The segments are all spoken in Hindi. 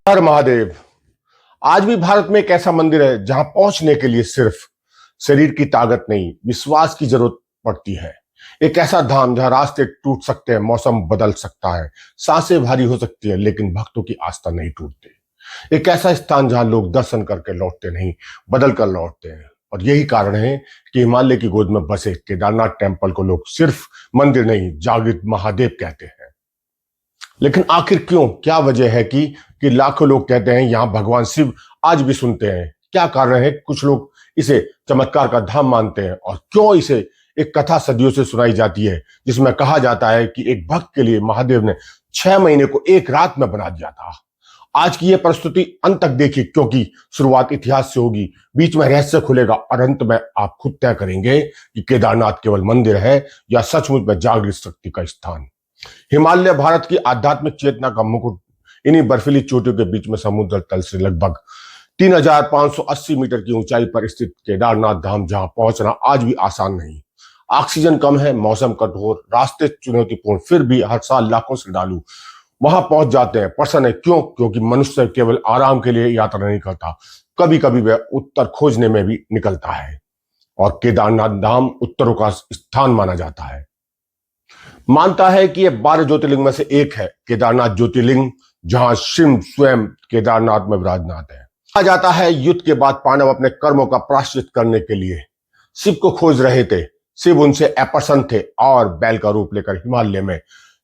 हर महादेव। आज भी भारत में एक ऐसा मंदिर है जहां पहुंचने के लिए सिर्फ शरीर की ताकत नहीं, विश्वास की जरूरत पड़ती है। एक ऐसा धाम जहां रास्ते टूट सकते हैं, मौसम बदल सकता है, सांसें भारी हो सकती है, लेकिन भक्तों की आस्था नहीं टूटती। एक ऐसा स्थान जहां लोग दर्शन करके लौटते नहीं, बदल कर लौटते हैं। और यही कारण है कि हिमालय की गोद में बसे केदारनाथ टेम्पल को लोग सिर्फ मंदिर नहीं, जागृत महादेव कहते हैं। लेकिन आखिर क्यों? क्या वजह है कि लाखों लोग कहते हैं यहां भगवान शिव आज भी सुनते हैं? क्या कारण है? कुछ लोग इसे चमत्कार का धाम मानते हैं, और क्यों इसे एक कथा सदियों से सुनाई जाती है, जिसमें कहा जाता है कि एक भक्त के लिए महादेव ने 6 महीने को एक रात में बना दिया था। आज की यह प्रस्तुति अंत तक देखिए, क्योंकि शुरुआत इतिहास से होगी, बीच में रहस्य खुलेगा, और अंत में आप खुद तय करेंगे कि केदारनाथ केवल मंदिर है या सचमुच में जागृत शक्ति का स्थान। हिमालय भारत की आध्यात्मिक चेतना का मुकुट। इन्हीं बर्फीली चोटियों के बीच में समुद्र तल से लगभग 3580 मीटर की ऊंचाई पर स्थित केदारनाथ धाम, जहां पहुंचना आज भी आसान नहीं। ऑक्सीजन कम है, मौसम कठोर, रास्ते चुनौतीपूर्ण, फिर भी हर साल लाखों श्रद्धालु वहां पहुंच जाते हैं। प्रश्न है क्यों? क्योंकि मनुष्य केवल आराम के लिए यात्रा नहीं करता, कभी कभी वह उत्तर खोजने में भी निकलता है। और केदारनाथ धाम उत्तरों का स्थान माना जाता है। मानता है कि यह 12 ज्योतिर्लिंग में से एक है। केदारनाथ ज्योतिर्लिंग, जहां शिव स्वयं केदारनाथ में विराजमान है। कहा जाता है युद्ध के बाद पांडव अपने कर्मों का प्रायश्चित करने के लिए शिव को खोज रहे थे। शिव उनसे अप्रसन्न थे और बैल का रूप लेकर हिमालय में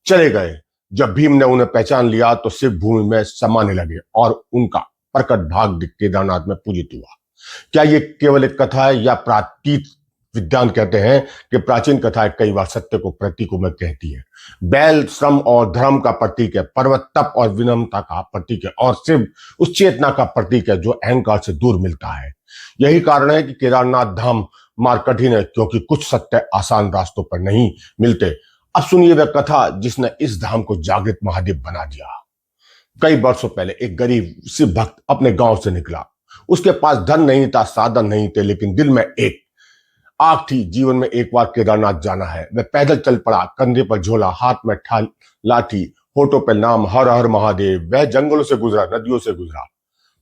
चले गए। जब भीम ने उन्हें पहचान लिया तो शिव भूमि में समाने लगे और उनका प्रकट भाग केदारनाथ में पूजित हुआ। क्या ये केवल एक कथा है या प्रातीत? विद्वान कहते हैं कि प्राचीन कथाएं कई बार सत्य को प्रतीकों में कहती है। बैल श्रम और धर्म का प्रतीक है, पर्वत तप और विनम्रता का प्रतीक है, और शिव उस चेतना का प्रतीक है जो अहंकार से दूर मिलता है। यही कारण है कि केदारनाथ धाम मार्ग कठिन है, क्योंकि कुछ सत्य आसान रास्तों पर नहीं मिलते। अब सुनिए वह कथा जिसने इस धाम को जागृत महादेव बना दिया। कई वर्षों पहले एक गरीब शिव भक्त अपने गांव से निकला। उसके पास धन नहीं था, साधन नहीं थे, लेकिन दिल में एक आग थी। जीवन में एक बार केदारनाथ जाना है। वह पैदल चल पड़ा, कंधे पर झोला, हाथ में लाठी, होठों पर नाम हर हर महादेव। वह जंगलों से गुजरा, नदियों से गुजरा,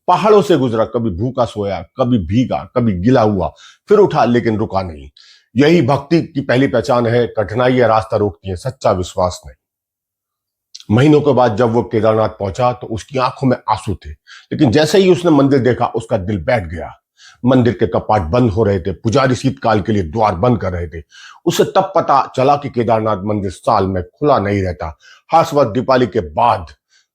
पहाड़ों से गुजरा, कभी भूखा सोया, कभी भीगा, कभी गिला हुआ, फिर उठा, लेकिन रुका नहीं। यही भक्ति की पहली पहचान है। कठिनाई या रास्ता रोकती है, सच्चा विश्वास नहीं। महीनों के बाद जब वो केदारनाथ पहुंचा तो उसकी आंखों में आंसू थे, लेकिन जैसे ही उसने मंदिर देखा उसका दिल बैठ गया। मंदिर के कपाट बंद हो रहे थे, पुजारी शीतकाल के लिए द्वार बंद कर रहे थे। उसे तब पता चला कि केदारनाथ मंदिर साल में खुला नहीं रहता। हर वर्ष दीपावली के बाद,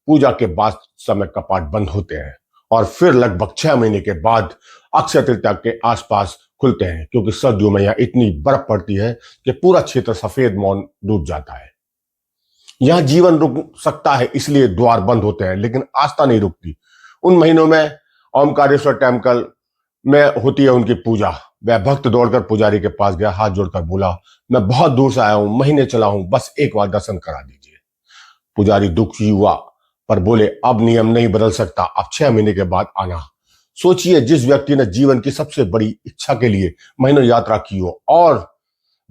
पूजा के बाद समय कपाट बंद होते हैं, और फिर लगभग 6 महीने के बाद अक्षय तृतीया के आसपास खुलते हैं, क्योंकि सर्दियों में यहाँ इतनी बर्फ पड़ती है कि पूरा क्षेत्र सफेद मौन डूब जाता है। यहाँ जीवन रुक सकता है, इसलिए द्वार बंद होते हैं, लेकिन आस्था नहीं रुकती। उन महीनों में ओमकारेश्वर टेम्पल में होती है उनकी पूजा। वह भक्त दौड़कर पुजारी के पास गया, हाथ जोड़कर बोला, मैं बहुत दूर से आया हूं, महीने चला हूं, बस एक बार दर्शन करा दीजिए। पुजारी दुखी हुआ, पर बोले अब नियम नहीं बदल सकता, अब 6 महीने के बाद आना। सोचिए, जिस व्यक्ति ने जीवन की सबसे बड़ी इच्छा के लिए महीनों यात्रा की हो और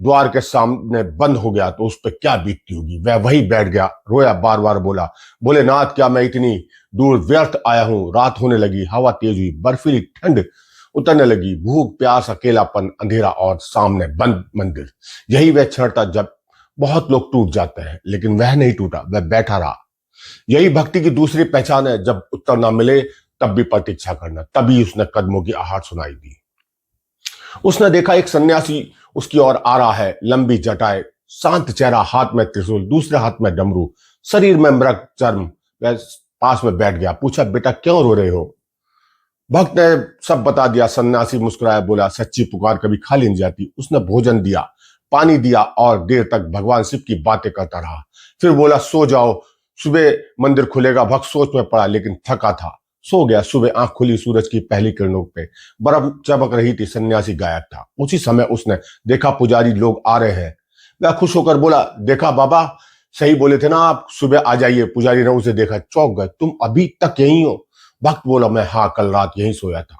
द्वार के सामने बंद हो गया तो उस पर क्या बीतती होगी। वह वही बैठ गया, रोया, बार बार बोला, भोलेनाथ क्या मैं इतनी दूर व्यर्थ आया हूं। रात होने लगी, हवा तेज हुई, बर्फीली ठंड उतरने लगी, भूख प्यास, अकेलापन, अंधेरा और सामने बंद मंदिर। यही वह क्षण था जब बहुत लोग टूट जाते हैं, लेकिन वह नहीं टूटा, वह बैठा रहा। यही भक्ति की दूसरी पहचान है। जब उत्तर ना मिले तब भी प्रतीक्षा करना। तभी उसने कदमों की आहट सुनाई दी। उसने देखा एक सन्यासी उसकी ओर आ रहा है, लंबी जटाएं, शांत चेहरा, हाथ में त्रिशूल, दूसरे हाथ में डमरू, शरीर में मृग चर्म। वह पास में बैठ गया, पूछा, बेटा क्यों रो रहे हो? भक्त ने सब बता दिया। सन्यासी मुस्कुराया, बोला, सच्ची पुकार कभी खाली नहीं जाती। उसने भोजन दिया, पानी दिया और देर तक भगवान शिव की बातें करता रहा। फिर बोला, सो जाओ, सुबह मंदिर खुलेगा। भक्त सोच में पड़ा, लेकिन थका था, सो गया। सुबह आंख खुली, सूरज की पहली किरणों पे बर्फ चमक रही थी। सन्यासी गायब था। उसी समय उसने देखा पुजारी लोग आ रहे हैं। वह खुश होकर बोला, देखा बाबा, सही बोले थे ना आप, सुबह आ जाइए। पुजारी ने उसे देखा, चौंक गए, तुम अभी तक यहीं हो? भक्त बोला, मैं हाँ, कल रात यहीं सोया था।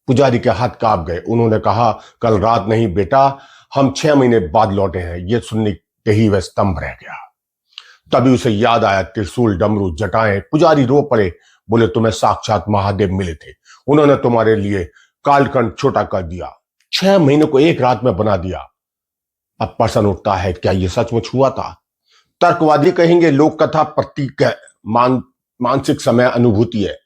पुजारी के हाथ कांप गए। उन्होंने कहा, कल रात नहीं बेटा, हम 6 महीने बाद लौटे हैं। ये सुनने के ही वह स्तंभ रह गया। तभी उसे याद आया त्रिशूल, डमरू, जटाएं। पुजारी रो पड़े, बोले तुम्हें साक्षात महादेव मिले थे, उन्होंने तुम्हारे लिए कालखंड छोटा कर दिया, 6 महीने को एक रात में बना दिया। अब प्रश्न उठता है, क्या यह सचमुच हुआ था? तर्कवादी कहेंगे लोक कथा प्रतीक है, मानसिक समय अनुभूति है।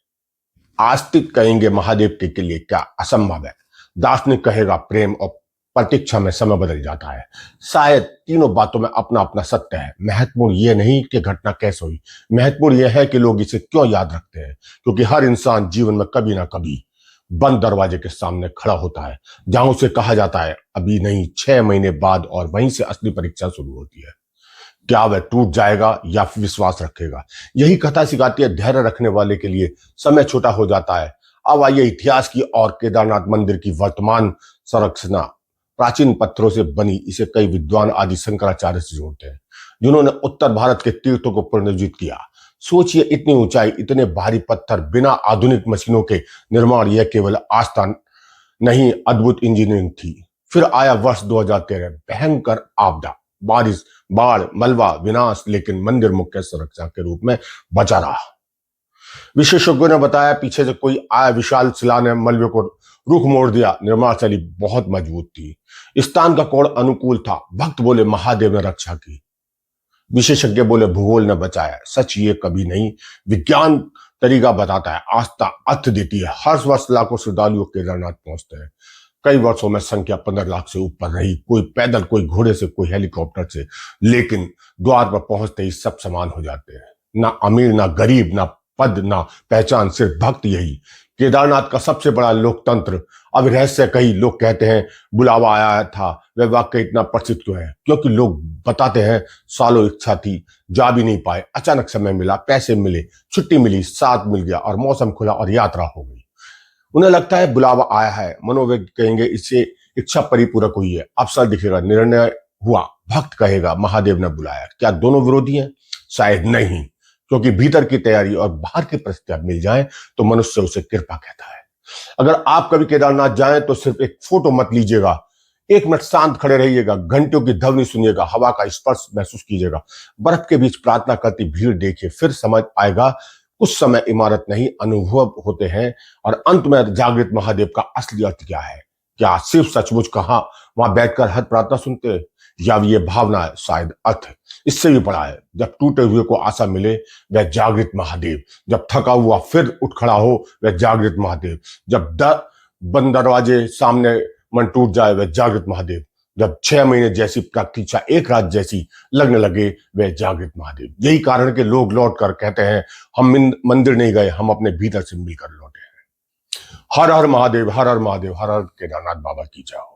आस्तिक कहेंगे महादेव के लिए क्या असंभव है। दार्शनिक कहेगा प्रेम और प्रतीक्षा में समय बदल जाता है। शायद तीनों बातों में अपना अपना सत्य है। महत्वपूर्ण यह नहीं कि घटना कैसे हुई, महत्वपूर्ण यह है कि लोग इसे क्यों याद रखते हैं। क्योंकि हर इंसान जीवन में कभी ना कभी बंद दरवाजे के सामने खड़ा होता है, जहां उसे कहा जाता है अभी नहीं, 6 महीने बाद, और वहीं से असली परीक्षा शुरू होती है। क्या वह टूट जाएगा या विश्वास रखेगा? यही कथा सिखाती है, धैर्य रखने वाले के लिए समय छोटा हो जाता है। अब आइए इतिहास की और केदारनाथ मंदिर की वर्तमान संरचना। प्राचीन पत्थरों से बनी, इसे कई विद्वान आदि शंकराचार्य से जोड़ते हैं, जिन्होंने उत्तर भारत के तीर्थों को पुनर्जीवित किया। सोचिए, इतनी ऊंचाई, इतने भारी पत्थर, बिना आधुनिक मशीनों के निर्माण, यह केवल आस्था नहीं, अद्भुत इंजीनियरिंग थी। फिर आया वर्ष 2013, भयंकर आपदा, बारिश, बाढ़, मलबा, विनाश, लेकिन मंदिर मुख्य संरचना के रूप में बचा रहा। विशेषज्ञों ने बताया पीछे से कोई आया, विशाल शिला ने मलबे को रुख मोड़ दिया। निर्माण शैली बहुत मजबूत थी, स्थान का कोण अनुकूल था। भक्त बोले महादेव ने रक्षा की, विशेषज्ञ बोले भूगोल ने बचाया। सच ये कभी नहीं, विज्ञान तरीका बताता है, आस्था अर्थ देती है। हर वर्ष लाखों श्रद्धालु केदारनाथ पहुंचते हैं। कई वर्षों में संख्या 15 लाख से ऊपर रही, कोई पैदल, कोई घोड़े से, कोई हेलीकॉप्टर से। लेकिन द्वार पर पहुंचते ही सब समान हो जाते हैं, ना अमीर ना गरीब, ना पद ना पहचान, सिर्फ भक्त। यही केदारनाथ का सबसे बड़ा लोकतंत्र। अब रहस्य कई लोग कहते हैं बुलावा आया था, वह वाक्य इतना प्रसिद्ध क्यों है? क्योंकि लोग बताते हैं सालों इच्छा थी, जा भी नहीं पाए, अचानक समय मिला, पैसे मिले, छुट्टी मिली, साथ मिल गया और मौसम खुला और यात्रा हो गई। उन्हें लगता है बुलावा आया है। मनोवैज्ञ कहेंगे इससे इच्छा परिपूरक हुई है, अवसर दिखेगा, निर्णय हुआ। भक्त कहेगा महादेव ने बुलाया। क्या दोनों विरोधी हैं? शायद नहीं, क्योंकि भीतर की तैयारी और बाहर की परिस्थितियां मिल जाए तो मनुष्य उसे कृपा कहता है। अगर आप कभी केदारनाथ जाएं तो सिर्फ एक फोटो मत लीजिएगा, 1 मिनट शांत खड़े रहिएगा, घंटियों की ध्वनि सुनिएगा, हवा का स्पर्श महसूस कीजिएगा, बर्फ के बीच प्रार्थना करती भीड़ देखिए। फिर समझ आएगा कुछ समय इमारत नहीं, अनुभव होते हैं। और अंत में जागृत महादेव का असली अर्थ क्या है? क्या सिर्फ सचमुच कहा वहां बैठकर हर प्रार्थना सुनते हैं, या ये भावना है? शायद अर्थ इससे भी बड़ा है। जब टूटे हुए को आशा मिले, वह जागृत महादेव। जब थका हुआ फिर उठ खड़ा हो, वह जागृत महादेव। जब बंद दरवाजे सामने मन टूट जाए, वह जागृत महादेव। जब 6 महीने जैसी प्रतीक्षा एक रात जैसी लगने लगे, वह जागृत महादेव। यही कारण है कि लोग लौट कर कहते हैं हम मंदिर नहीं गए, हम अपने भीतर से मिलकर लौटे हैं। हर हर महादेव, हर हर महादेव, हर हर केदारनाथ बाबा की जय।